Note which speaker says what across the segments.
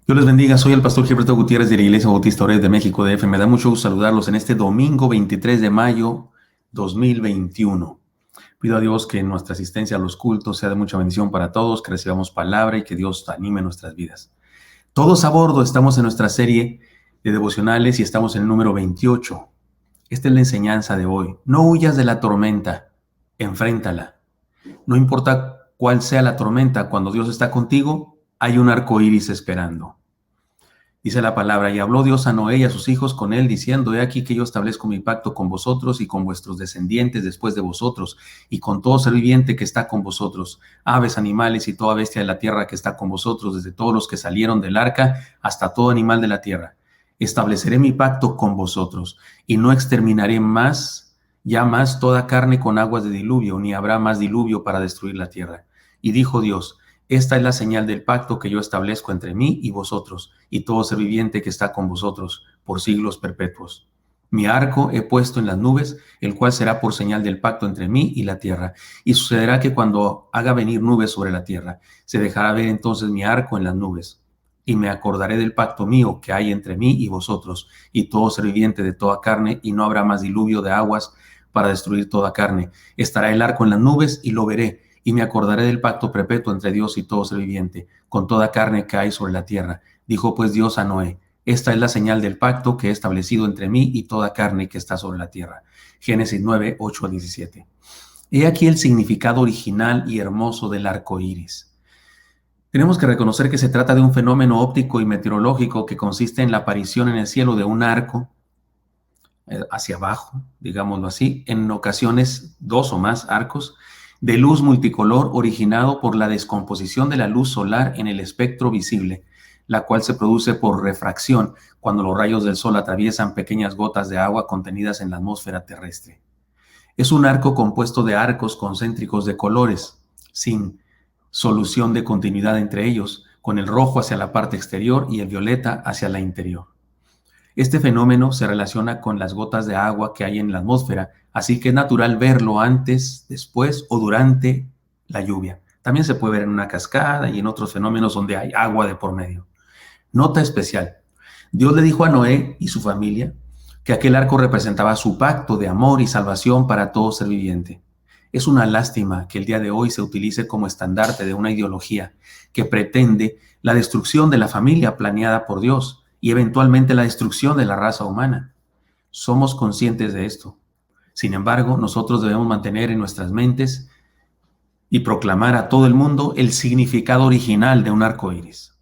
Speaker 1: Dios les bendiga, soy el pastor Gilberto Gutiérrez de la Iglesia Bautista Ored de México DF. Me da mucho gusto saludarlos en este domingo 23 de mayo 2021. Pido a Dios que nuestra asistencia a los cultos sea de mucha bendición para todos, que recibamos palabra y que Dios anime nuestras vidas. Todos a bordo, estamos en nuestra serie de devocionales y estamos en el número 28. Esta es la enseñanza de hoy. No huyas de la tormenta, enfréntala. No importa cuál sea la tormenta, cuando Dios está contigo, hay un arco iris esperando. Dice la palabra: y habló Dios a Noé y a sus hijos con él, diciendo: he aquí que yo establezco mi pacto con vosotros y con vuestros descendientes después de vosotros, y con todo ser viviente que está con vosotros, aves, animales y toda bestia de la tierra que está con vosotros, desde todos los que salieron del arca hasta todo animal de la tierra. Estableceré mi pacto con vosotros, y no exterminaré ya más toda carne con aguas de diluvio, ni habrá más diluvio para destruir la tierra. Y dijo Dios: esta es la señal del pacto que yo establezco entre mí y vosotros, y todo ser viviente que está con vosotros, por siglos perpetuos. Mi arco he puesto en las nubes, el cual será por señal del pacto entre mí y la tierra. Y sucederá que cuando haga venir nubes sobre la tierra, se dejará ver entonces mi arco en las nubes. Y me acordaré del pacto mío que hay entre mí y vosotros, y todo ser viviente de toda carne, y no habrá más diluvio de aguas para destruir toda carne. Estará el arco en las nubes, y lo veré, y me acordaré del pacto perpetuo entre Dios y todo ser viviente, con toda carne que hay sobre la tierra. Dijo pues Dios a Noé: esta es la señal del pacto que he establecido entre mí y toda carne que está sobre la tierra. Génesis 9, 8 a 17. He aquí el significado original y hermoso del arco iris. Tenemos que reconocer que se trata de un fenómeno óptico y meteorológico que consiste en la aparición en el cielo de un arco hacia abajo, digámoslo así, en ocasiones dos o más arcos de luz multicolor originado por la descomposición de la luz solar en el espectro visible, la cual se produce por refracción cuando los rayos del sol atraviesan pequeñas gotas de agua contenidas en la atmósfera terrestre. Es un arco compuesto de arcos concéntricos de colores, sin solución de continuidad entre ellos, con el rojo hacia la parte exterior y el violeta hacia la interior. Este fenómeno se relaciona con las gotas de agua que hay en la atmósfera, así que es natural verlo antes, después o durante la lluvia. También se puede ver en una cascada y en otros fenómenos donde hay agua de por medio. Nota especial: Dios le dijo a Noé y su familia que aquel arco representaba su pacto de amor y salvación para todo ser viviente. Es una lástima que el día de hoy se utilice como estandarte de una ideología que pretende la destrucción de la familia planeada por Dios y eventualmente la destrucción de la raza humana. Somos conscientes de esto. Sin embargo, nosotros debemos mantener en nuestras mentes y proclamar a todo el mundo el significado original de un arco iris.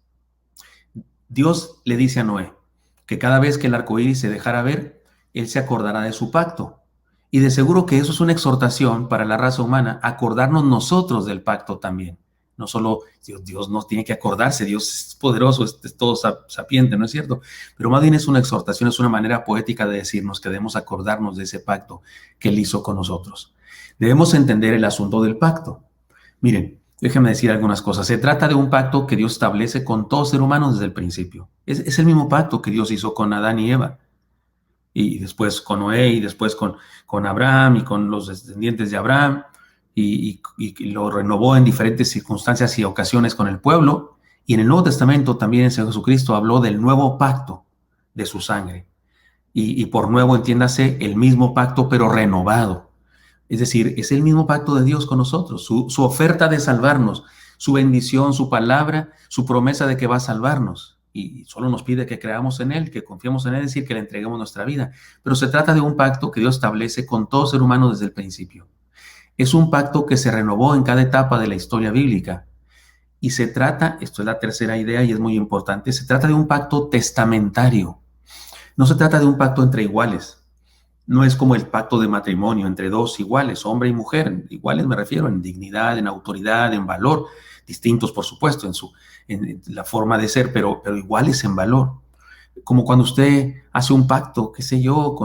Speaker 1: Dios le dice a Noé que cada vez que el arco iris se dejara ver, él se acordará de su pacto. Y de seguro que eso es una exhortación para la raza humana, acordarnos nosotros del pacto también. No solo Dios no tiene que acordarse, Dios es poderoso, es todo sapiente, ¿no es cierto? Pero más bien es una exhortación, es una manera poética de decirnos que debemos acordarnos de ese pacto que Él hizo con nosotros. Debemos entender el asunto del pacto. Miren, déjenme decir algunas cosas. Se trata de un pacto que Dios establece con todo ser humano desde el principio. Es el mismo pacto que Dios hizo con Adán y Eva, y después con Noé, y después con Abraham y con los descendientes de Abraham, y lo renovó en diferentes circunstancias y ocasiones con el pueblo. Y en el Nuevo Testamento también el Señor Jesucristo habló del nuevo pacto de su sangre. Y por nuevo entiéndase el mismo pacto pero renovado. Es decir, es el mismo pacto de Dios con nosotros, su oferta de salvarnos, su bendición, su palabra, su promesa de que va a salvarnos. Y solo nos pide que creamos en Él, que confiemos en Él, es decir, que le entreguemos nuestra vida. Pero se trata de un pacto que Dios establece con todo ser humano desde el principio. Es un pacto que se renovó en cada etapa de la historia bíblica. Y se trata, esto es la tercera idea y es muy importante, se trata de un pacto testamentario. No se trata de un pacto entre iguales. No es como el pacto de matrimonio entre dos iguales, hombre y mujer. Iguales me refiero en dignidad, en autoridad, en valor. Distintos, por supuesto, en la forma de ser, pero iguales en valor. Como cuando usted hace un pacto, qué sé yo,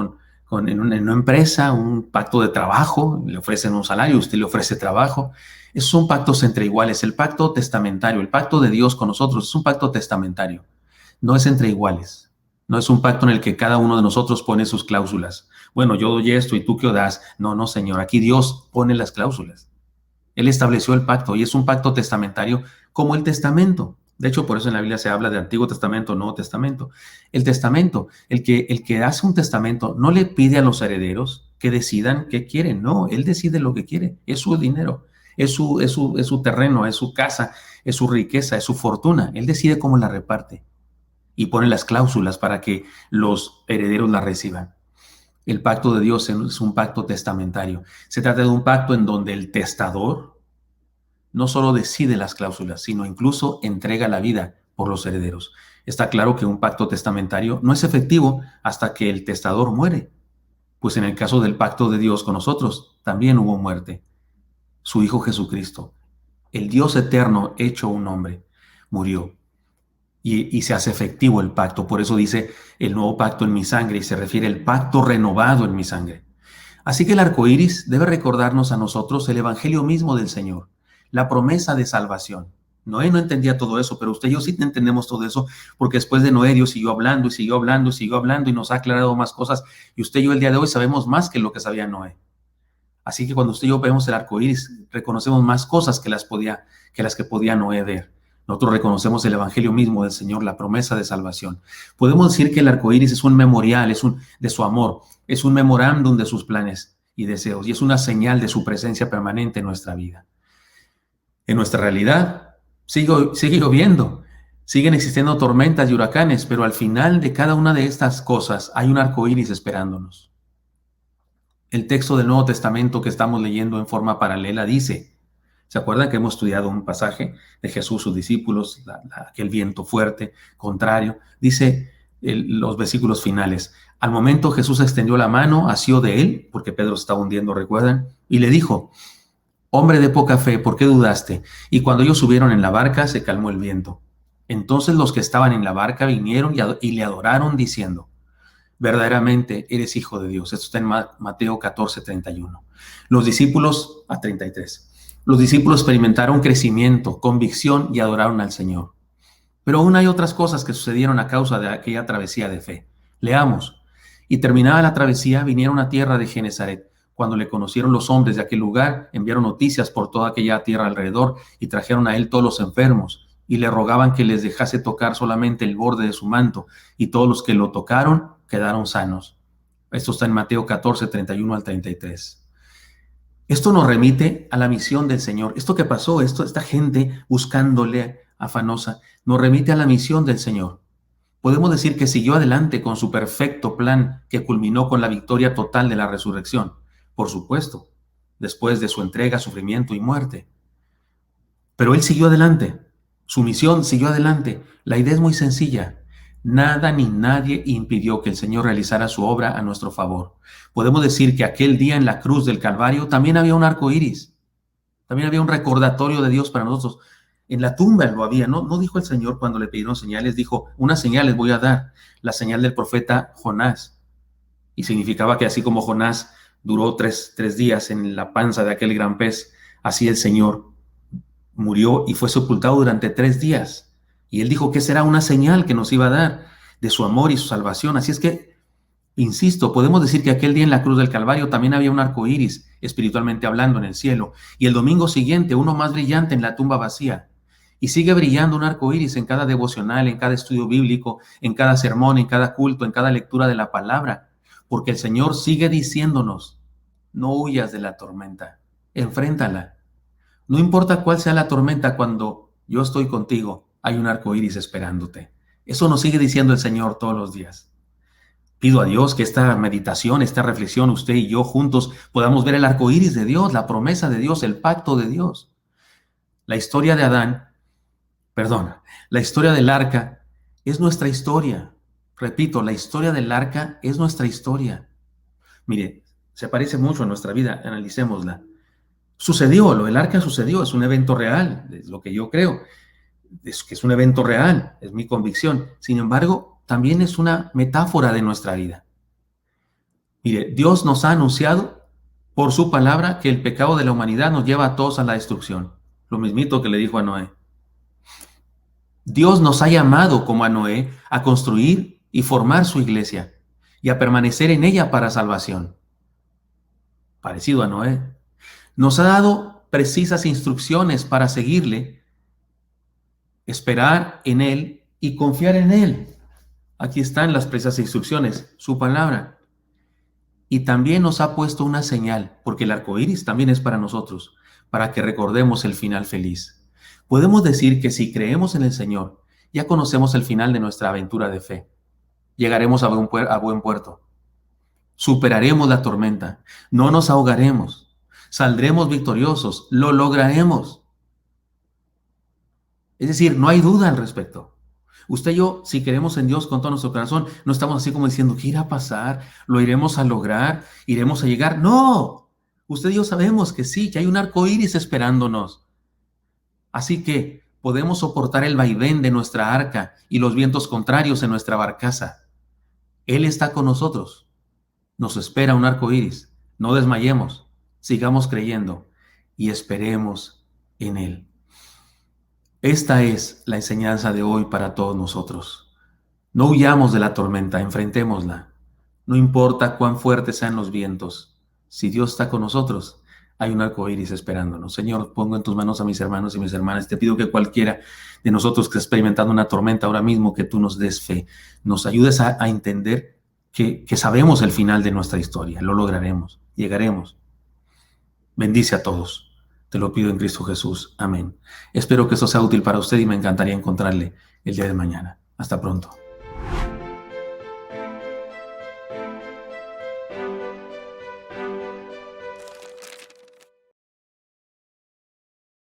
Speaker 1: en una empresa, un pacto de trabajo, le ofrecen un salario, usted le ofrece trabajo. Esos son pactos entre iguales. El pacto testamentario, el pacto de Dios con nosotros, es un pacto testamentario. No es entre iguales. No es un pacto en el que cada uno de nosotros pone sus cláusulas. bueno, yo doy esto y tú qué das. No, no, Señor, aquí Dios pone las cláusulas. Él estableció el pacto y es un pacto testamentario como el testamento. De hecho, por eso en la Biblia se habla de Antiguo Testamento, Nuevo Testamento. El testamento, el que hace un testamento no le pide a los herederos que decidan qué quieren. No, él decide lo que quiere. Es su dinero, es su terreno, es su casa, es su riqueza, es su fortuna. Él decide cómo la reparte y pone las cláusulas para que los herederos la reciban. El pacto de Dios es un pacto testamentario. Se trata de un pacto en donde el testador no solo decide las cláusulas, sino incluso entrega la vida por los herederos. Está claro que un pacto testamentario no es efectivo hasta que el testador muere, pues en el caso del pacto de Dios con nosotros también hubo muerte. Su Hijo Jesucristo, el Dios eterno hecho un hombre, murió. Y se hace efectivo el pacto. Por eso dice el nuevo pacto en mi sangre y se refiere al pacto renovado en mi sangre. Así que el arco iris debe recordarnos a nosotros el evangelio mismo del Señor, la promesa de salvación. Noé no entendía todo eso, pero usted y yo sí entendemos todo eso, porque después de Noé Dios siguió hablando y siguió hablando y siguió hablando y nos ha aclarado más cosas. Y usted y yo el día de hoy sabemos más que lo que sabía Noé. Así que cuando usted y yo vemos el arco iris, reconocemos más cosas que las que podía Noé ver. Nosotros reconocemos el evangelio mismo del Señor, la promesa de salvación. Podemos decir que el arco iris es un memorial, de su amor, es un memorándum de sus planes y deseos, y es una señal de su presencia permanente en nuestra vida. En nuestra realidad sigue lloviendo, siguen existiendo tormentas y huracanes, pero al final de cada una de estas cosas hay un arco iris esperándonos. El texto del Nuevo Testamento que estamos leyendo en forma paralela dice, ¿se acuerdan que hemos estudiado un pasaje de Jesús, sus discípulos, aquel viento fuerte, contrario? Dice los versículos finales. Al momento Jesús extendió la mano, asió de él, porque Pedro se estaba hundiendo, ¿recuerdan? Y le dijo, hombre de poca fe, ¿por qué dudaste? Y cuando ellos subieron en la barca, se calmó el viento. Entonces los que estaban en la barca vinieron y le adoraron diciendo, verdaderamente eres hijo de Dios. Esto está en Mateo 14, 31. Los discípulos, a 33. Los discípulos experimentaron crecimiento, convicción y adoraron al Señor. Pero aún hay otras cosas que sucedieron a causa de aquella travesía de fe. Leamos. Y terminada la travesía, vinieron a tierra de Genezaret. Cuando le conocieron los hombres de aquel lugar, enviaron noticias por toda aquella tierra alrededor y trajeron a él todos los enfermos y le rogaban que les dejase tocar solamente el borde de su manto, y todos los que lo tocaron quedaron sanos. Esto está en Mateo 14, 31 al 33. Esto nos remite a la misión del Señor. Esto que pasó, esta gente buscándole afanosa, nos remite a la misión del Señor. Podemos decir que siguió adelante con su perfecto plan que culminó con la victoria total de la resurrección. Por supuesto, después de su entrega, sufrimiento y muerte. Pero él siguió adelante. Su misión siguió adelante. La idea es muy sencilla. Nada ni nadie impidió que el Señor realizara su obra a nuestro favor. Podemos decir que aquel día en la cruz del Calvario también había un arco iris. También había un recordatorio de Dios para nosotros. En la tumba lo había. No dijo el Señor cuando le pidieron señales, dijo, una señal les voy a dar. La señal del profeta Jonás. Y significaba que así como Jonás duró tres días en la panza de aquel gran pez, así el Señor murió y fue sepultado durante 3 días. Y él dijo que será una señal que nos iba a dar de su amor y su salvación. Así es que, insisto, podemos decir que aquel día en la cruz del Calvario también había un arco iris, espiritualmente hablando, en el cielo. Y el domingo siguiente, uno más brillante en la tumba vacía. Y sigue brillando un arco iris en cada devocional, en cada estudio bíblico, en cada sermón, en cada culto, en cada lectura de la palabra. Porque el Señor sigue diciéndonos, no huyas de la tormenta, enfréntala. No importa cuál sea la tormenta, cuando yo estoy contigo, hay un arco iris esperándote. Eso nos sigue diciendo el Señor todos los días. Pido a Dios que esta meditación, esta reflexión, usted y yo juntos podamos ver el arco iris de Dios, la promesa de Dios, el pacto de Dios. La historia de la historia del arca es nuestra historia. Repito, la historia del arca es nuestra historia. Mire, se parece mucho a nuestra vida, analicémosla. Sucedió, lo del arca sucedió, es un evento real, es lo que yo creo, es que es un evento real, es mi convicción. Sin embargo, también es una metáfora de nuestra vida. Mire, Dios nos ha anunciado por su palabra que el pecado de la humanidad nos lleva a todos a la destrucción. Lo mismito que le dijo a Noé. Dios nos ha llamado, como a Noé, a construir y formar su iglesia. y a permanecer en ella para salvación. Parecido a Noé. Nos ha dado precisas instrucciones para seguirle, esperar en Él y confiar en Él. Aquí están las precisas instrucciones, su palabra. Y también nos ha puesto una señal, porque el arco iris también es para nosotros, para que recordemos el final feliz. Podemos decir que si creemos en el Señor, ya conocemos el final de nuestra aventura de fe. Llegaremos a buen puerto. Superaremos la tormenta. No nos ahogaremos. Saldremos victoriosos. Lo lograremos. Es decir, no hay duda al respecto. Usted y yo, si creemos en Dios con todo nuestro corazón, no estamos así como diciendo, ¿qué irá a pasar? ¿Lo iremos a lograr? ¿Iremos a llegar? No. Usted y yo sabemos que sí, que hay un arco iris esperándonos. Así que podemos soportar el vaivén de nuestra arca y los vientos contrarios en nuestra barcaza. Él está con nosotros. Nos espera un arco iris. No desmayemos. Sigamos creyendo y esperemos en Él. Esta es la enseñanza de hoy para todos nosotros. No huyamos de la tormenta, enfrentémosla. No importa cuán fuertes sean los vientos. Si Dios está con nosotros, hay un arco iris esperándonos. Señor, pongo en tus manos a mis hermanos y mis hermanas. Te pido que cualquiera de nosotros que esté experimentando una tormenta ahora mismo, que tú nos des fe, nos ayudes a entender que sabemos el final de nuestra historia. Lo lograremos, llegaremos. Bendice a todos. Te lo pido en Cristo Jesús. Amén. Espero que esto sea útil para usted y me encantaría encontrarle el día de mañana. Hasta pronto.